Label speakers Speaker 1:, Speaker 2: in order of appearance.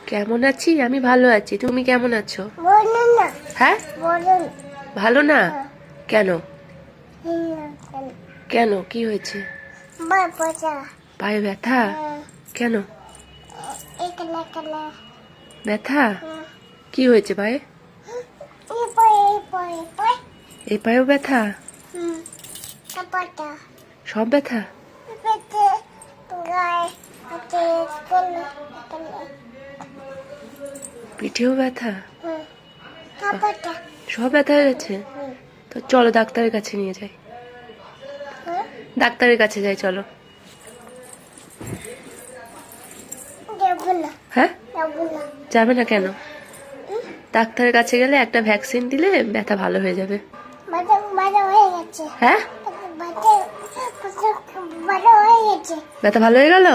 Speaker 1: কেমন আছি? আমি ভালো আছি। তুমি কেমন আছো?
Speaker 2: না।
Speaker 1: হ্যাঁ,
Speaker 2: বলুন।
Speaker 1: ভালো না?
Speaker 2: হ্যাঁ।
Speaker 1: কেন?
Speaker 2: হ্যাঁ।
Speaker 1: কেন, কি হয়েছে?
Speaker 2: পচা।
Speaker 1: পায়ে ব্যথা? কেন
Speaker 2: এখানে এখানে
Speaker 1: ব্যথা? কি হয়েছে পায়ে? এই পায়েও ব্যথা?
Speaker 2: কাপড়টা
Speaker 1: সব ব্যথা?
Speaker 2: পেটে গায়ে হাতে এখানে
Speaker 1: পিঠেও ব্যথা?
Speaker 2: কাপড়টা
Speaker 1: সব ব্যথা হয়ে গেছে? তো চলো ডাক্তারের কাছে নিয়ে যাই। ডাক্তারের কাছে যাই, চলো।
Speaker 2: যাবো না।
Speaker 1: হ্যাঁ,
Speaker 2: যাবো না।
Speaker 1: যাবে না কেন? ডাক্তারের কাছে গেলে একটা ভ্যাকসিন দিলে ব্যথা ভালো হয়ে যাবে।
Speaker 2: ভালো হয়ে গেছে।
Speaker 1: হ্যাঁ,
Speaker 2: ভালো হয়ে গেছে।
Speaker 1: ব্যথা ভালো হয়ে গেল?